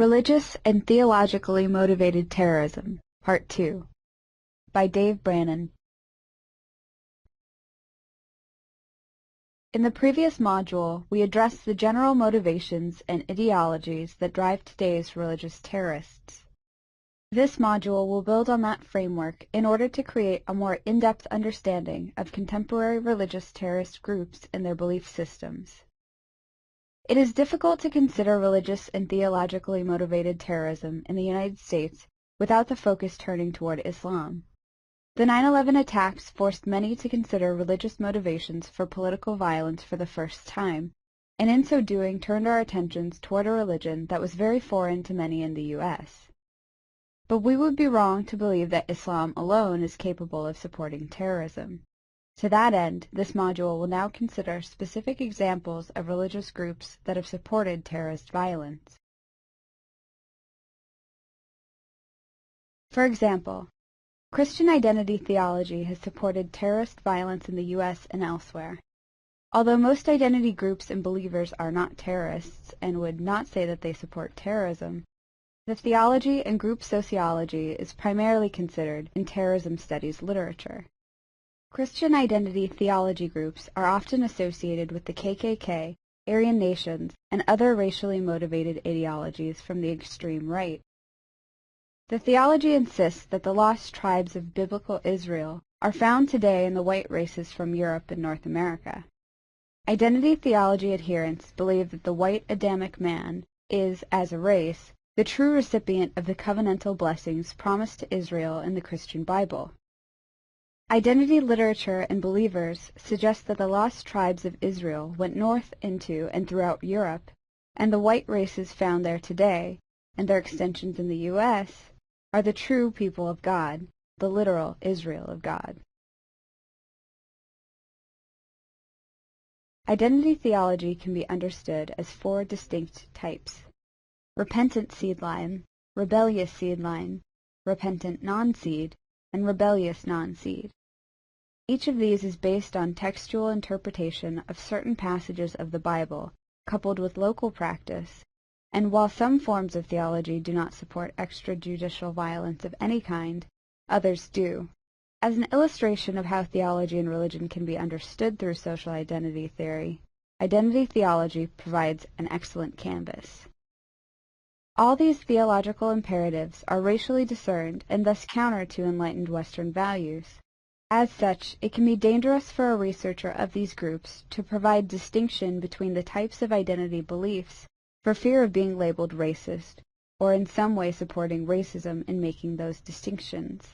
Religious and Theologically Motivated Terrorism, Part 2, by Dave Brannon. In the previous module, we addressed the general motivations and ideologies that drive today's religious terrorists. This module will build on that framework in order to create a more in-depth understanding of contemporary religious terrorist groups and their belief systems. It is difficult to consider religious and theologically motivated terrorism in the United States without the focus turning toward Islam. The 9/11 attacks forced many to consider religious motivations for political violence for the first time, and in so doing turned our attentions toward a religion that was very foreign to many in the U.S. But we would be wrong to believe that Islam alone is capable of supporting terrorism. To that end, this module will now consider specific examples of religious groups that have supported terrorist violence. For example, Christian Identity Theology has supported terrorist violence in the U.S. and elsewhere. Although most identity groups and believers are not terrorists and would not say that they support terrorism, the theology and group sociology is primarily considered in terrorism studies literature. Christian identity theology groups are often associated with the KKK, Aryan nations, and other racially motivated ideologies from the extreme right. The theology insists that the lost tribes of biblical Israel are found today in the white races from Europe and North America. Identity theology adherents believe that the white Adamic man is, as a race, the true recipient of the covenantal blessings promised to Israel in the Christian Bible. Identity literature and believers suggest that the lost tribes of Israel went north into and throughout Europe, and the white races found there today, and their extensions in the U.S., are the true people of God, the literal Israel of God. Identity theology can be understood as four distinct types: repentant seed-line, rebellious seed-line, repentant non-seed, and rebellious non-seed. Each of these is based on textual interpretation of certain passages of the Bible, coupled with local practice, and while some forms of theology do not support extrajudicial violence of any kind, others do. As an illustration of how theology and religion can be understood through social identity theory, identity theology provides an excellent canvas. All these theological imperatives are racially discerned and thus counter to enlightened Western values. As such, it can be dangerous for a researcher of these groups to provide distinction between the types of identity beliefs for fear of being labeled racist, or in some way supporting racism in making those distinctions.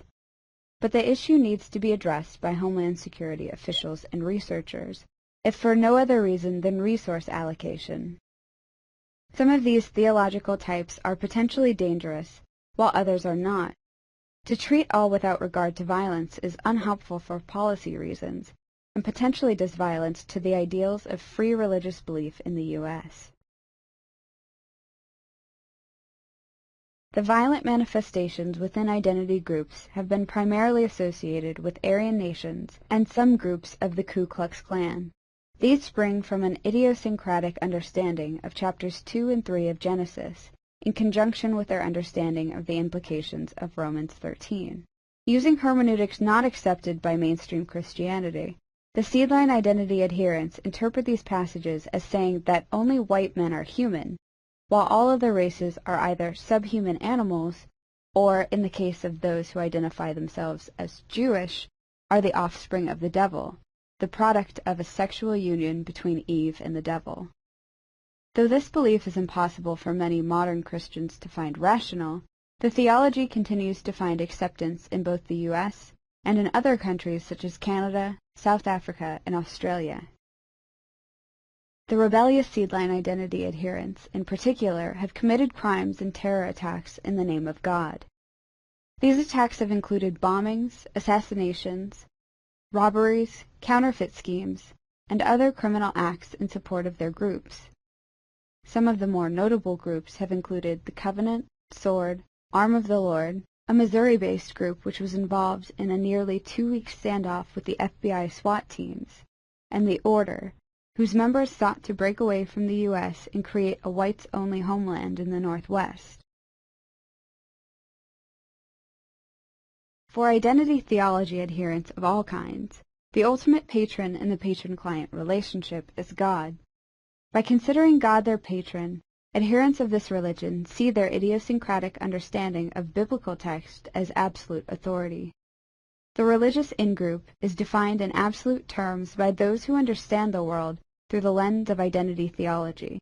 But the issue needs to be addressed by Homeland Security officials and researchers, if for no other reason than resource allocation. Some of these theological types are potentially dangerous, while others are not. To treat all without regard to violence is unhelpful for policy reasons, and potentially does violence to the ideals of free religious belief in the U.S. The violent manifestations within identity groups have been primarily associated with Aryan nations and some groups of the Ku Klux Klan. These spring from an idiosyncratic understanding of chapters 2 and 3 of Genesis, in conjunction with their understanding of the implications of Romans 13. Using hermeneutics not accepted by mainstream Christianity, the seed-line identity adherents interpret these passages as saying that only white men are human, while all other races are either subhuman animals, or, in the case of those who identify themselves as Jewish, are the offspring of the devil, the product of a sexual union between Eve and the devil. Though this belief is impossible for many modern Christians to find rational, the theology continues to find acceptance in both the U.S. and in other countries such as Canada, South Africa, and Australia. The rebellious seed-line identity adherents, in particular, have committed crimes and terror attacks in the name of God. These attacks have included bombings, assassinations, robberies, counterfeit schemes, and other criminal acts in support of their groups. Some of the more notable groups have included the Covenant, Sword, Arm of the Lord, a Missouri-based group which was involved in a nearly 2-week standoff with the FBI SWAT teams, and the Order, whose members sought to break away from the U.S. and create a whites-only homeland in the Northwest. For identity theology adherents of all kinds, the ultimate patron in the patron-client relationship is God. By considering God their patron, adherents of this religion see their idiosyncratic understanding of biblical text as absolute authority. The religious in-group is defined in absolute terms by those who understand the world through the lens of identity theology.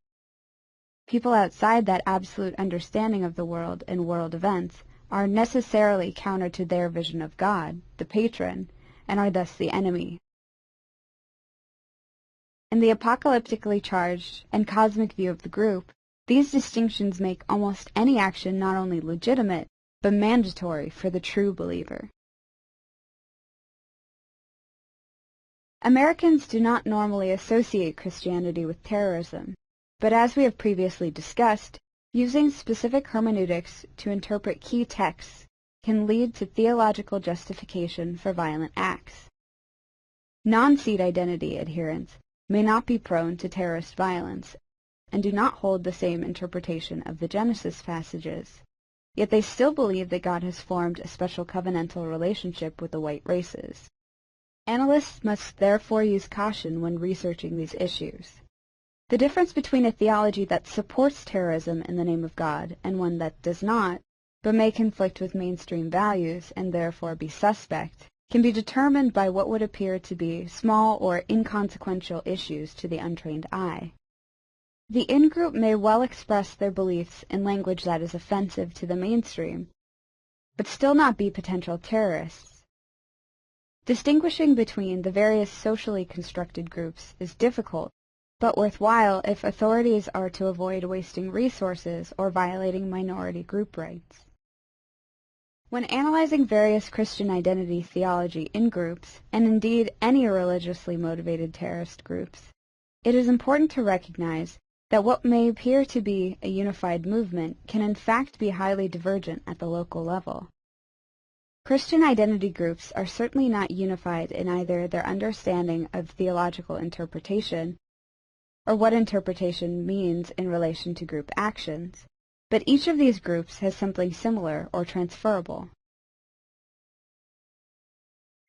People outside that absolute understanding of the world and world events are necessarily counter to their vision of God, the patron, and are thus the enemy. In the apocalyptically charged and cosmic view of the group, these distinctions make almost any action not only legitimate, but mandatory for the true believer. Americans do not normally associate Christianity with terrorism, but as we have previously discussed, using specific hermeneutics to interpret key texts can lead to theological justification for violent acts. Non-seed identity adherents may not be prone to terrorist violence and do not hold the same interpretation of the Genesis passages, yet they still believe that God has formed a special covenantal relationship with the white races. Analysts must therefore use caution when researching these issues. The difference between a theology that supports terrorism in the name of God and one that does not, but may conflict with mainstream values and therefore be suspect, can be determined by what would appear to be small or inconsequential issues to the untrained eye. The in-group may well express their beliefs in language that is offensive to the mainstream, but still not be potential terrorists. Distinguishing between the various socially constructed groups is difficult, but worthwhile if authorities are to avoid wasting resources or violating minority group rights. When analyzing various Christian identity theology in-groups, and indeed any religiously motivated terrorist groups, it is important to recognize that what may appear to be a unified movement can in fact be highly divergent at the local level. Christian identity groups are certainly not unified in either their understanding of theological interpretation or what interpretation means in relation to group actions, but each of these groups has something similar or transferable.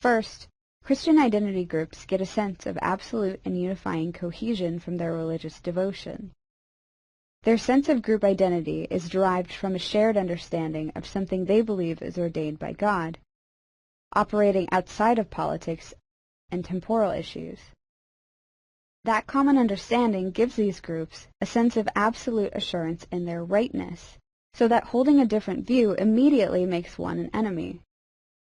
First, Christian identity groups get a sense of absolute and unifying cohesion from their religious devotion. Their sense of group identity is derived from a shared understanding of something they believe is ordained by God, operating outside of politics and temporal issues. That common understanding gives these groups a sense of absolute assurance in their rightness, so that holding a different view immediately makes one an enemy.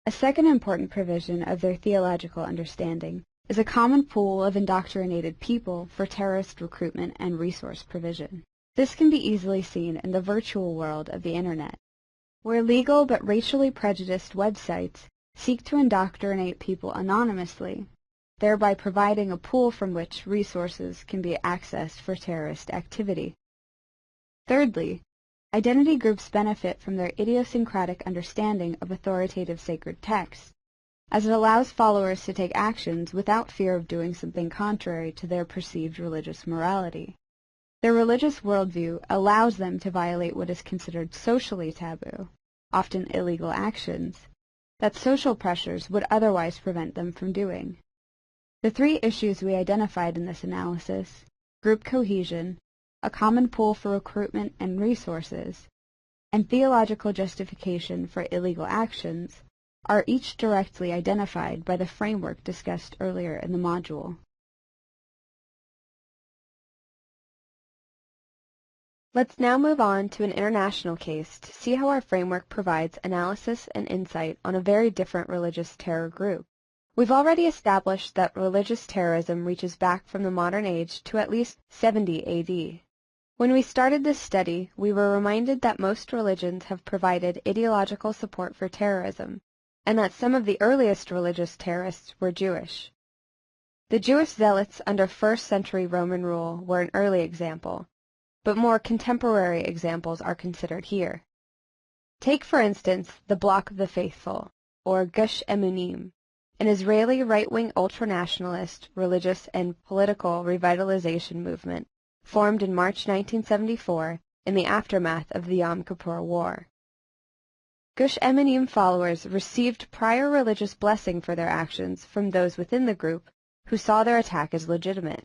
A second important provision of their theological understanding is a common pool of indoctrinated people for terrorist recruitment and resource provision. This can be easily seen in the virtual world of the Internet, where legal but racially prejudiced websites seek to indoctrinate people anonymously, thereby providing a pool from which resources can be accessed for terrorist activity. Thirdly, identity groups benefit from their idiosyncratic understanding of authoritative sacred texts, as it allows followers to take actions without fear of doing something contrary to their perceived religious morality. Their religious worldview allows them to violate what is considered socially taboo, often illegal actions, that social pressures would otherwise prevent them from doing. The three issues we identified in this analysis, group cohesion, a common pool for recruitment and resources, and theological justification for illegal actions, are each directly identified by the framework discussed earlier in the module. Let's now move on to an international case to see how our framework provides analysis and insight on a very different religious terror group. We've already established that religious terrorism reaches back from the modern age to at least 70 AD. When we started this study, we were reminded that most religions have provided ideological support for terrorism, and that some of the earliest religious terrorists were Jewish. The Jewish zealots under 1st century Roman rule were an early example, but more contemporary examples are considered here. Take, for instance, the Bloc of the Faithful, or Gush Emunim, an Israeli right-wing ultranationalist, religious, and political revitalization movement formed in March 1974 in the aftermath of the Yom Kippur War. Gush Emunim followers received prior religious blessing for their actions from those within the group who saw their attack as legitimate.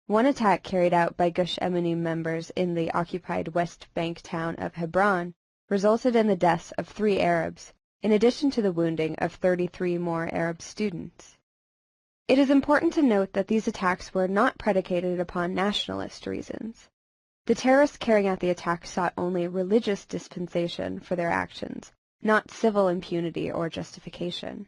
One attack carried out by Gush Emunim members in the occupied West Bank town of Hebron resulted in the deaths of 3 Arabs, in addition to the wounding of 33 more Arab students. It is important to note that these attacks were not predicated upon nationalist reasons. The terrorists carrying out the attack sought only religious dispensation for their actions, not civil impunity or justification.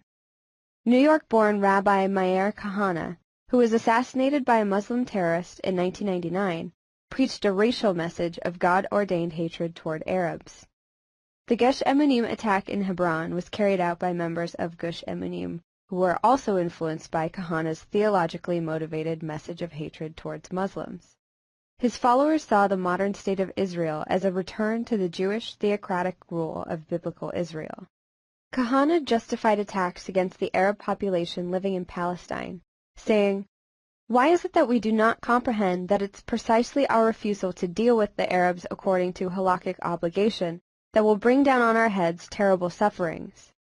New York-born Rabbi Meir Kahane, who was assassinated by a Muslim terrorist in 1999, preached a racial message of God-ordained hatred toward Arabs. The Gush Emunim attack in Hebron was carried out by members of Gush Emunim, who were also influenced by Kahane's theologically motivated message of hatred towards Muslims. His followers saw the modern state of Israel as a return to the Jewish theocratic rule of biblical Israel. Kahane justified attacks against the Arab population living in Palestine, saying, "Why is it that we do not comprehend that it's precisely our refusal to deal with the Arabs according to halakhic obligation that will bring down on our heads terrible sufferings?"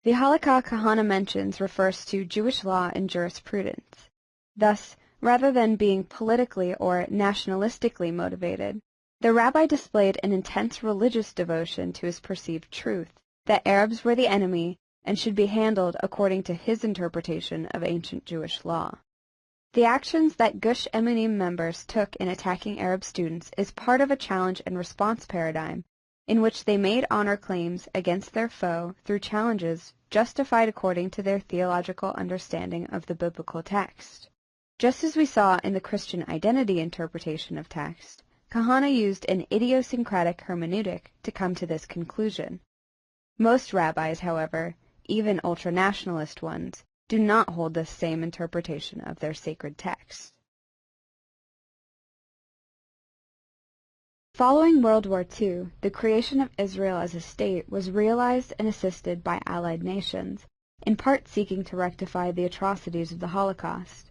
The halakha Kahane mentions refers to Jewish law and jurisprudence. Thus, rather than being politically or nationalistically motivated, the rabbi displayed an intense religious devotion to his perceived truth, that Arabs were the enemy and should be handled according to his interpretation of ancient Jewish law. The actions that Gush Emunim members took in attacking Arab students is part of a challenge and response paradigm in which they made honor claims against their foe through challenges justified according to their theological understanding of the biblical text. Just as we saw in the Christian identity interpretation of text, Kahane used an idiosyncratic hermeneutic to come to this conclusion. Most rabbis, however, even ultranationalist ones, do not hold this same interpretation of their sacred text. Following World War II, the creation of Israel as a state was realized and assisted by allied nations, in part seeking to rectify the atrocities of the Holocaust.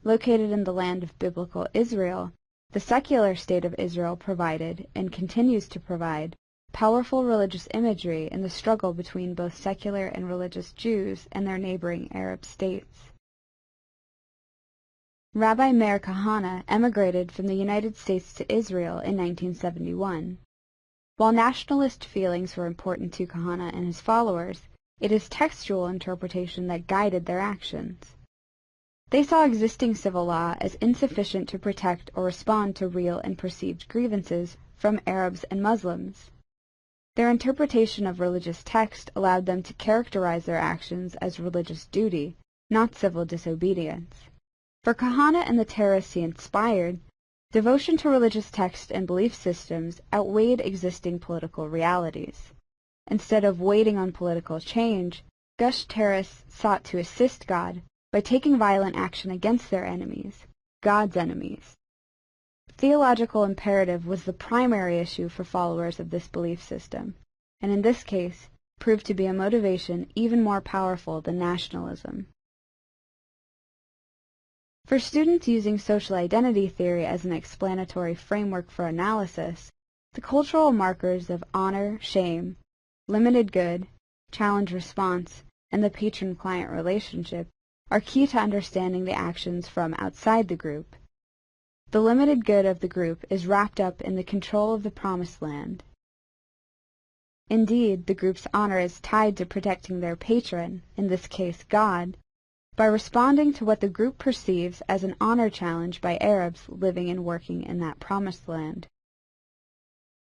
Located in the land of biblical Israel, the secular state of Israel provided, and continues to provide, powerful religious imagery in the struggle between both secular and religious Jews and their neighboring Arab states. Rabbi Meir Kahane emigrated from the United States to Israel in 1971. While nationalist feelings were important to Kahane and his followers, it is textual interpretation that guided their actions. They saw existing civil law as insufficient to protect or respond to real and perceived grievances from Arabs and Muslims. Their interpretation of religious text allowed them to characterize their actions as religious duty, not civil disobedience. For Kahane and the terrorists he inspired, devotion to religious text and belief systems outweighed existing political realities. Instead of waiting on political change, Gush terrorists sought to assist God by taking violent action against their enemies, God's enemies. Theological imperative was the primary issue for followers of this belief system, and in this case proved to be a motivation even more powerful than nationalism. For students using social identity theory as an explanatory framework for analysis, the cultural markers of honor, shame, limited good, challenge-response, and the patron-client relationship are key to understanding the actions from outside the group. The limited good of the group is wrapped up in the control of the promised land. Indeed, the group's honor is tied to protecting their patron, in this case God, by responding to what the group perceives as an honor challenge by Arabs living and working in that promised land.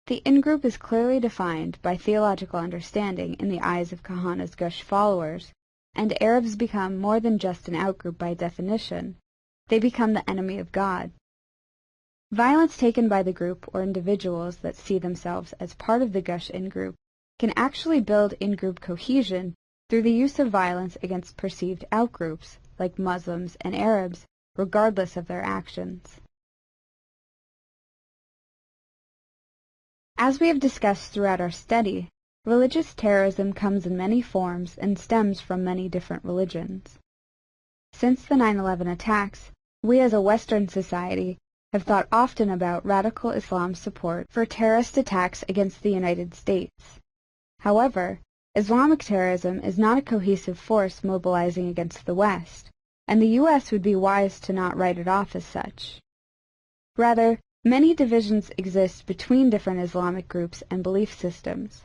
The in-group is clearly defined by theological understanding in the eyes of Kahane's Gush followers, and Arabs become more than just an outgroup by definition. They become the enemy of God. Violence taken by the group or individuals that see themselves as part of the Gush in-group can actually build in-group cohesion through the use of violence against perceived outgroups, like Muslims and Arabs, regardless of their actions. As we have discussed throughout our study, Religious terrorism comes in many forms and stems from many different religions. Since the 9/11 attacks, we as a Western society have thought often about radical Islam's support for terrorist attacks against the United States. However, Islamic terrorism is not a cohesive force mobilizing against the West, and the U.S. would be wise to not write it off as such. Rather, many divisions exist between different Islamic groups and belief systems.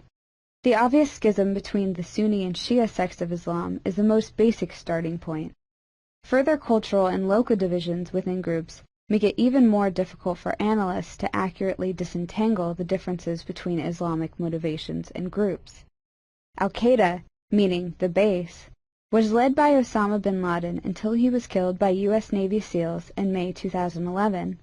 The obvious schism between the Sunni and Shia sects of Islam is the most basic starting point. Further cultural and local divisions within groups make it even more difficult for analysts to accurately disentangle the differences between Islamic motivations and groups. Al-Qa'ida, meaning the base, was led by Osama bin Laden until he was killed by U.S. Navy SEALs in May 2011.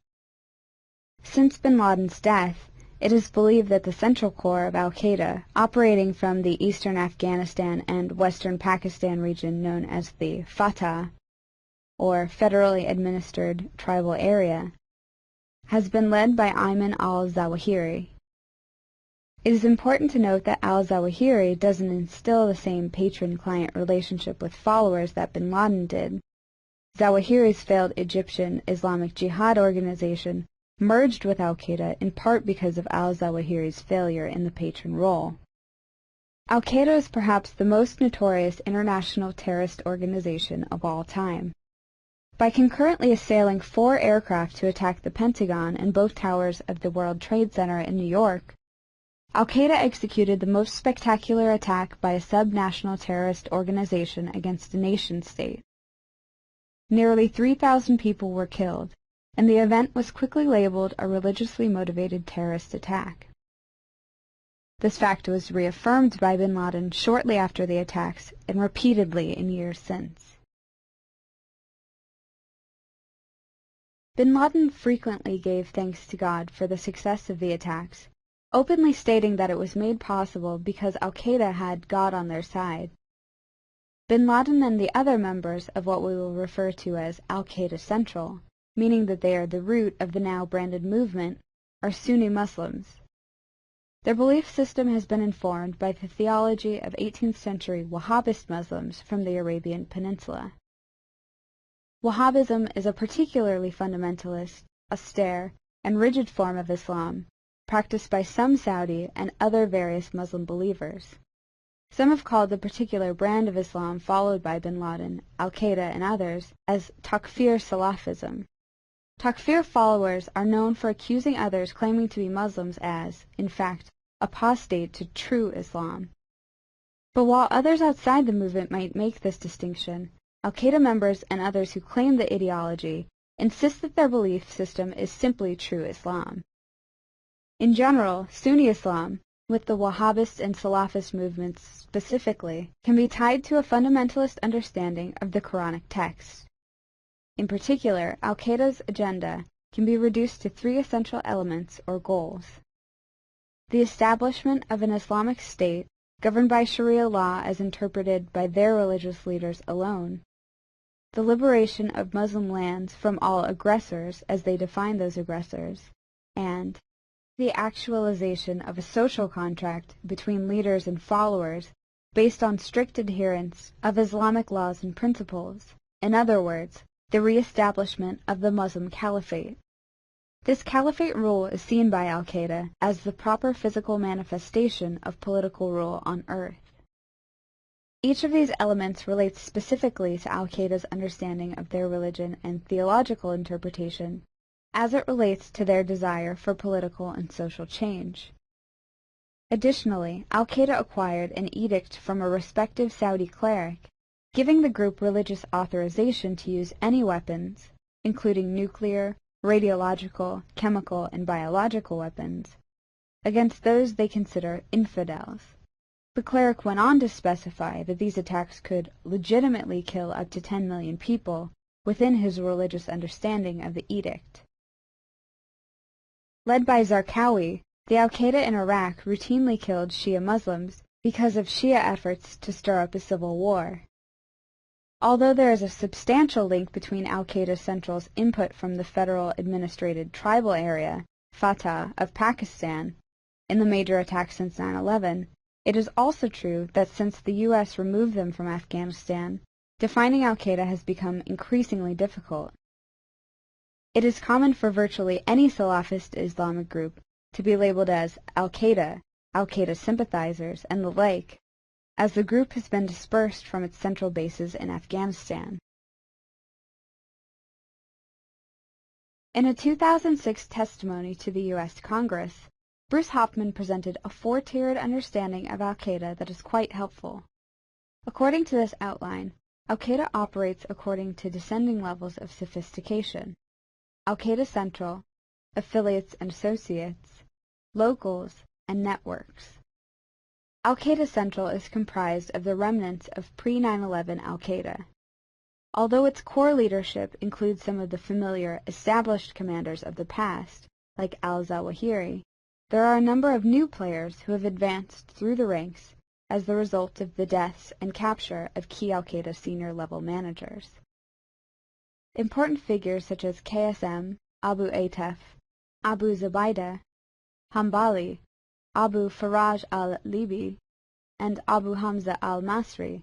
Since bin Laden's death, it is believed that the central core of al-Qa'ida, operating from the eastern Afghanistan and western Pakistan region known as the Fatah, or Federally Administered Tribal Area, has been led by Ayman al-Zawahiri. It is important to note that al-Zawahiri doesn't instill the same patron-client relationship with followers that bin Laden did. Zawahiri's failed Egyptian Islamic Jihad organization merged with al-Qa'ida in part because of al-Zawahiri's failure in the patron role. Al-Qa'ida is perhaps the most notorious international terrorist organization of all time. By concurrently assailing 4 aircraft to attack the Pentagon and both towers of the World Trade Center in New York, al-Qa'ida executed the most spectacular attack by a sub-national terrorist organization against a nation-state. Nearly 3,000 people were killed, and the event was quickly labeled a religiously motivated terrorist attack. This fact was reaffirmed by bin Laden shortly after the attacks and repeatedly in years since. Bin Laden frequently gave thanks to God for the success of the attacks, openly stating that it was made possible because al-Qa'ida had God on their side. Bin Laden and the other members of what we will refer to as al-Qa'ida Central, meaning that they are the root of the now branded movement, are Sunni Muslims. Their belief system has been informed by the theology of 18th century Wahhabist Muslims from the Arabian Peninsula. Wahhabism is a particularly fundamentalist, austere, and rigid form of Islam, practiced by some Saudi and other various Muslim believers. Some have called the particular brand of Islam followed by bin Laden, al-Qa'ida, and others as Takfir Salafism. Takfir followers are known for accusing others claiming to be Muslims as, in fact, apostate to true Islam. But while others outside the movement might make this distinction, al-Qa'ida members and others who claim the ideology insist that their belief system is simply true Islam. In general, Sunni Islam, with the Wahhabist and Salafist movements specifically, can be tied to a fundamentalist understanding of the Quranic text. In particular, al-Qa'ida's agenda can be reduced to 3 essential elements or goals: the establishment of an Islamic state governed by Sharia law as interpreted by their religious leaders alone, the liberation of Muslim lands from all aggressors as they define those aggressors, and the actualization of a social contract between leaders and followers based on strict adherence of Islamic laws and principles. In other words, the re-establishment of the Muslim Caliphate. This Caliphate rule is seen by al-Qa'ida as the proper physical manifestation of political rule on earth. Each of these elements relates specifically to al-Qa'ida's understanding of their religion and theological interpretation, as it relates to their desire for political and social change. Additionally, al-Qa'ida acquired an edict from a respective Saudi cleric, giving the group religious authorization to use any weapons, including nuclear, radiological, chemical, and biological weapons, against those they consider infidels. The cleric went on to specify that these attacks could legitimately kill up to 10 million people within his religious understanding of the edict. Led by Zarqawi, the al-Qa'ida in Iraq routinely killed Shia Muslims because of Shia efforts to stir up a civil war. Although there is a substantial link between al-Qa'ida Central's input from the federal administrated tribal area, Fatah, of Pakistan, in the major attacks since 9/11, It is also true that since the U.S. removed them from Afghanistan, defining al-Qaeda has become increasingly difficult. It is common for virtually any Salafist Islamic group to be labeled as al-Qaeda, al-Qaeda sympathizers, and the like, as the group has been dispersed from its central bases in Afghanistan. In a 2006 testimony to the U.S. Congress, Bruce Hoffman presented a four-tiered understanding of al-Qaeda that is quite helpful. According to this outline, al-Qaeda operates according to descending levels of sophistication: al-Qaeda Central, affiliates and associates, locals, and networks. Al-Qaeda Central is comprised of the remnants of pre-9/11 al-Qaeda. Although its core leadership includes some of the familiar, established commanders of the past, like al-Zawahiri, there are a number of new players who have advanced through the ranks as the result of the deaths and capture of key al-Qaeda senior-level managers. Important figures such as KSM, Abu Atef, Abu Zubaydah, Hanbali, Abu Faraj al-Libi, and Abu Hamza al-Masri,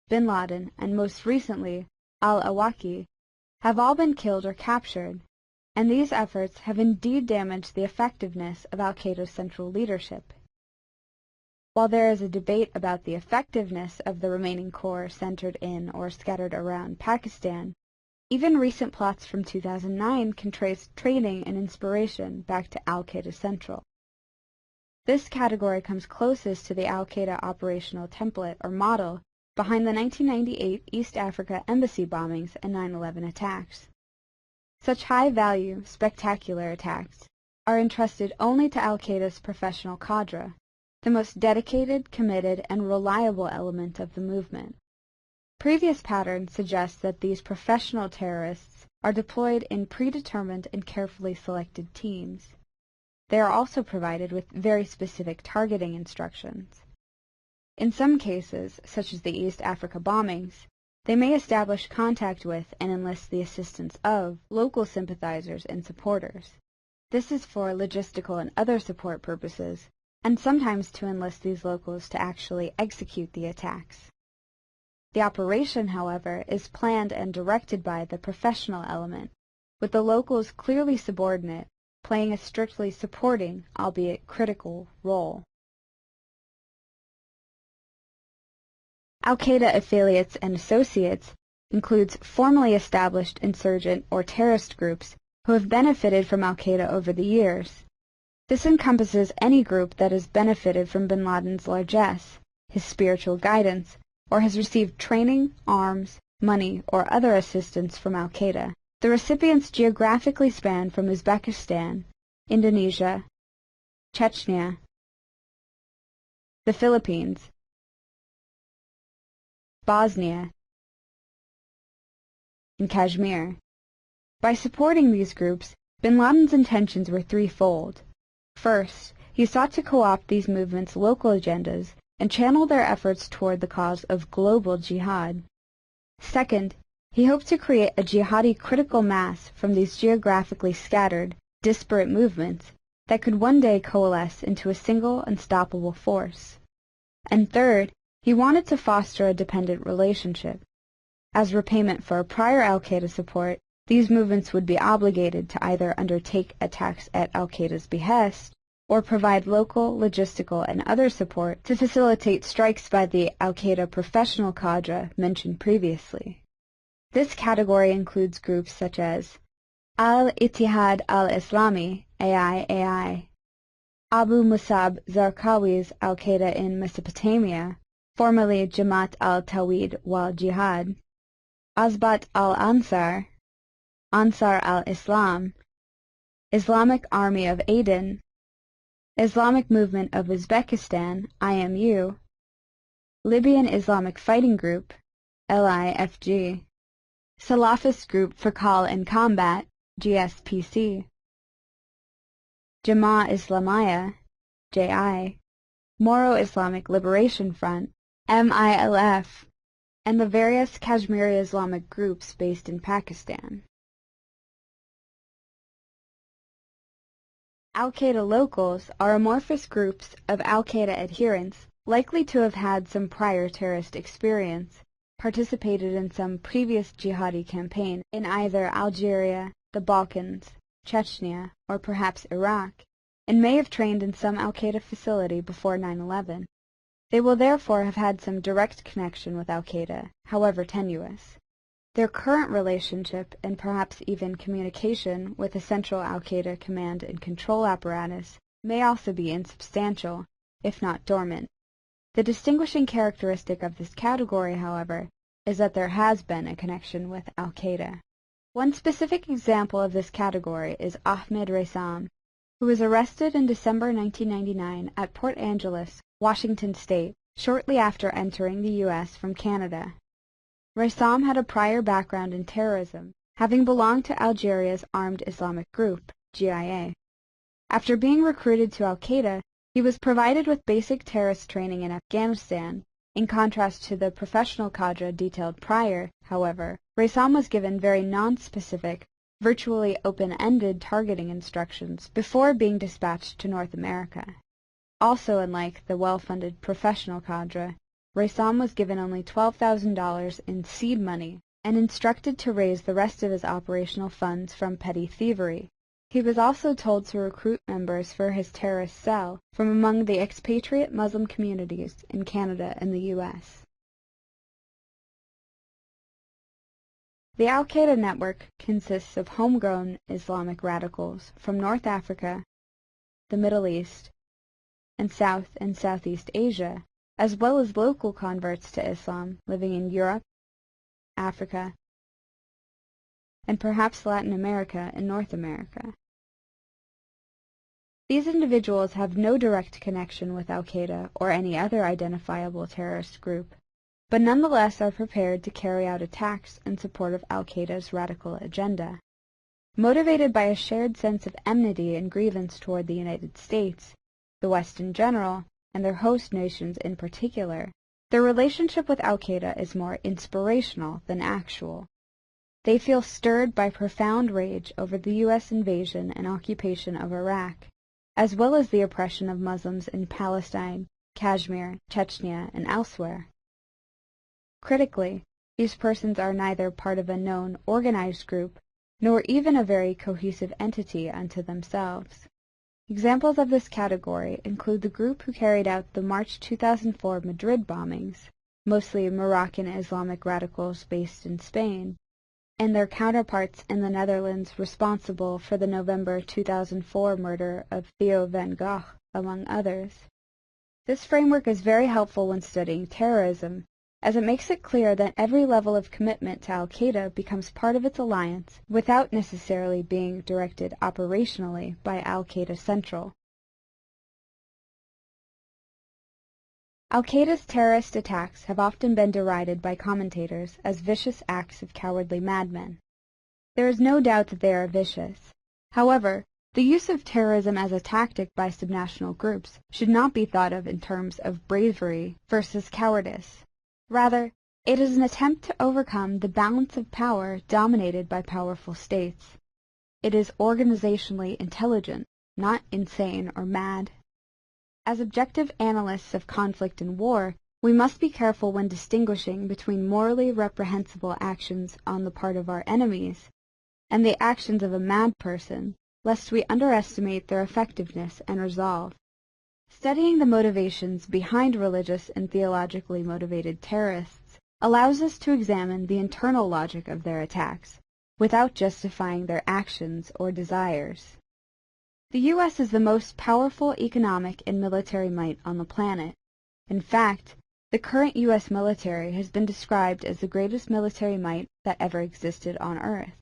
bin Laden, and most recently al-Awaki, have all been killed or captured, and these efforts have indeed damaged the effectiveness of al-Qaeda's central leadership. While there is a debate about the effectiveness of the remaining core centered in or scattered around Pakistan, even recent plots from 2009 can trace training and inspiration back to al-Qaeda Central. This category comes closest to the al-Qaeda operational template or model behind the 1998 East Africa embassy bombings and 9/11 attacks. Such high-value, spectacular attacks are entrusted only to al-Qaeda's professional cadre, the most dedicated, committed, and reliable element of the movement. Previous patterns suggest that these professional terrorists are deployed in predetermined and carefully selected teams. They are also provided with very specific targeting instructions. In some cases, such as the East Africa bombings, they may establish contact with and enlist the assistance of local sympathizers and supporters. This is for logistical and other support purposes, and sometimes to enlist these locals to actually execute the attacks. The operation, however, is planned and directed by the professional element, with the locals clearly subordinate, playing a strictly supporting, albeit critical, role. Al-Qaeda affiliates and associates includes formally established insurgent or terrorist groups who have benefited from al-Qaeda over the years. This encompasses any group that has benefited from bin Laden's largesse, his spiritual guidance, or has received training, arms, money, or other assistance from al-Qaeda. The recipients geographically span from Uzbekistan, Indonesia, Chechnya, the Philippines, Bosnia, and Kashmir. By supporting these groups, bin Laden's intentions were threefold. First, he sought to co-opt these movements' local agendas and channel their efforts toward the cause of global jihad. Second, he hoped to create a jihadi critical mass from these geographically scattered, disparate movements that could one day coalesce into a single unstoppable force. And third, he wanted to foster a dependent relationship. As repayment for prior al-Qaeda support, these movements would be obligated to either undertake attacks at al-Qaeda's behest or provide local, logistical, and other support to facilitate strikes by the al-Qaeda professional cadre mentioned previously. This category includes groups such as Al-Ittihad al-Islami, AI, Abu Musab Zarqawi's al-Qaeda in Mesopotamia, formerly Jamaat al-Tawhid wal-Jihad, Azbat al-Ansar, Ansar al-Islam, Islamic Army of Aden, Islamic Movement of Uzbekistan, IMU, Libyan Islamic Fighting Group, LIFG, Salafist Group for Call and Combat, GSPC, Jama'a Islamiyah, JI, Moro Islamic Liberation Front, MILF, and the various Kashmiri Islamic groups based in Pakistan. Al-Qaeda locals are amorphous groups of al-Qaeda adherents likely to have had some prior terrorist experience, participated in some previous jihadi campaign in either Algeria, the Balkans, Chechnya, or perhaps Iraq, and may have trained in some al-Qaeda facility before 9/11. They will therefore have had some direct connection with al-Qaeda, however tenuous. Their current relationship, and perhaps even communication with a central al-Qaeda command and control apparatus, may also be insubstantial, if not dormant. The distinguishing characteristic of this category, however, is that there has been a connection with al-Qaeda. One specific example of this category is Ahmed Raisam, who was arrested in December 1999 at Port Angeles, Washington State, shortly after entering the U.S. from Canada. Raisam had a prior background in terrorism, having belonged to Algeria's Armed Islamic Group, GIA. After being recruited to al-Qaeda, he was provided with basic terrorist training in Afghanistan. In contrast to the professional cadre detailed prior, however, Raisam was given very non-specific, virtually open-ended targeting instructions before being dispatched to North America. Also unlike the well-funded professional cadre, Raisam was given only $12,000 in seed money and instructed to raise the rest of his operational funds from petty thievery. He was also told to recruit members for his terrorist cell from among the expatriate Muslim communities in Canada and the U.S. The al-Qaeda network consists of homegrown Islamic radicals from North Africa, the Middle East, and South and Southeast Asia, as well as local converts to Islam living in Europe, Africa, and perhaps Latin America and North America. These individuals have no direct connection with al-Qaeda or any other identifiable terrorist group, but nonetheless are prepared to carry out attacks in support of al-Qaeda's radical agenda. Motivated by a shared sense of enmity and grievance toward the United States, the West in general, and their host nations in particular, their relationship with al-Qaeda is more inspirational than actual. They feel stirred by profound rage over the U.S. invasion and occupation of Iraq, as well as the oppression of Muslims in Palestine, Kashmir, Chechnya, and elsewhere. Critically, these persons are neither part of a known organized group, nor even a very cohesive entity unto themselves. Examples of this category include the group who carried out the March 2004 Madrid bombings, mostly Moroccan Islamic radicals based in Spain, and their counterparts in the Netherlands responsible for the November 2004 murder of Theo van Gogh, among others. This framework is very helpful when studying terrorism, as it makes it clear that every level of commitment to al-Qaeda becomes part of its alliance without necessarily being directed operationally by al-Qaeda Central. Al-Qaeda's terrorist attacks have often been derided by commentators as vicious acts of cowardly madmen. There is no doubt that they are vicious. However, the use of terrorism as a tactic by subnational groups should not be thought of in terms of bravery versus cowardice. Rather, it is an attempt to overcome the balance of power dominated by powerful states. It is organizationally intelligent, not insane or mad. As objective analysts of conflict and war, we must be careful when distinguishing between morally reprehensible actions on the part of our enemies and the actions of a mad person, lest we underestimate their effectiveness and resolve. Studying the motivations behind religious and theologically motivated terrorists allows us to examine the internal logic of their attacks, without justifying their actions or desires. The U.S. is the most powerful economic and military might on the planet. In fact, the current U.S. military has been described as the greatest military might that ever existed on Earth.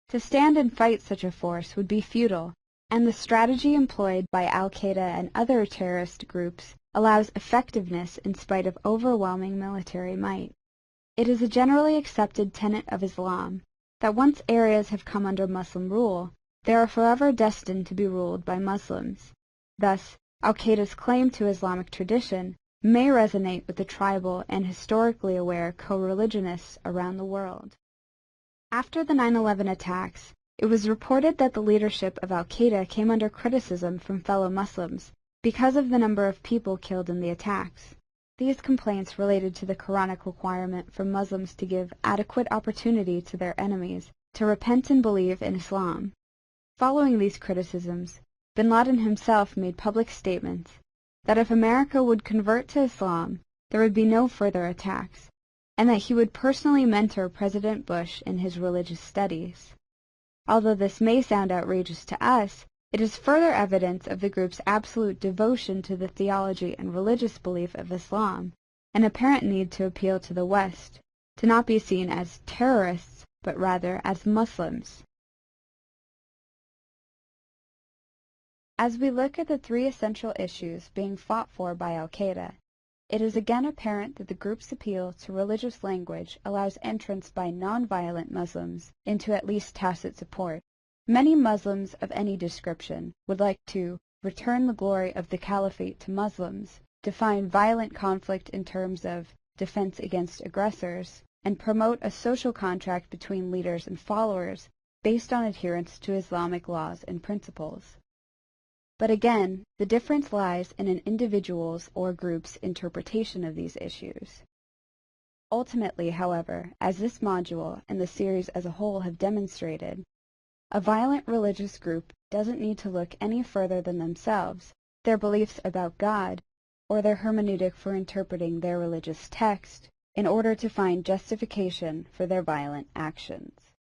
To stand and fight such a force would be futile, and the strategy employed by al-Qaeda and other terrorist groups allows effectiveness in spite of overwhelming military might. It is a generally accepted tenet of Islam that once areas have come under Muslim rule, they are forever destined to be ruled by Muslims. Thus, al-Qaeda's claim to Islamic tradition may resonate with the tribal and historically aware co-religionists around the world. After the 9/11 attacks, it was reported that the leadership of al-Qaeda came under criticism from fellow Muslims because of the number of people killed in the attacks. These complaints related to the Quranic requirement for Muslims to give adequate opportunity to their enemies to repent and believe in Islam. Following these criticisms, bin Laden himself made public statements that if America would convert to Islam, there would be no further attacks, and that he would personally mentor President Bush in his religious studies. Although this may sound outrageous to us, it is further evidence of the group's absolute devotion to the theology and religious belief of Islam, an apparent need to appeal to the West, to not be seen as terrorists, but rather as Muslims. As we look at the three essential issues being fought for by al-Qa'ida, it is again apparent that the group's appeal to religious language allows entrance by non-violent Muslims into at least tacit support. Many Muslims of any description would like to return the glory of the caliphate to Muslims, define violent conflict in terms of defense against aggressors, and promote a social contract between leaders and followers based on adherence to Islamic laws and principles. But again, the difference lies in an individual's or group's interpretation of these issues. Ultimately, however, as this module and the series as a whole have demonstrated, a violent religious group doesn't need to look any further than themselves, their beliefs about God, or their hermeneutic for interpreting their religious text, in order to find justification for their violent actions.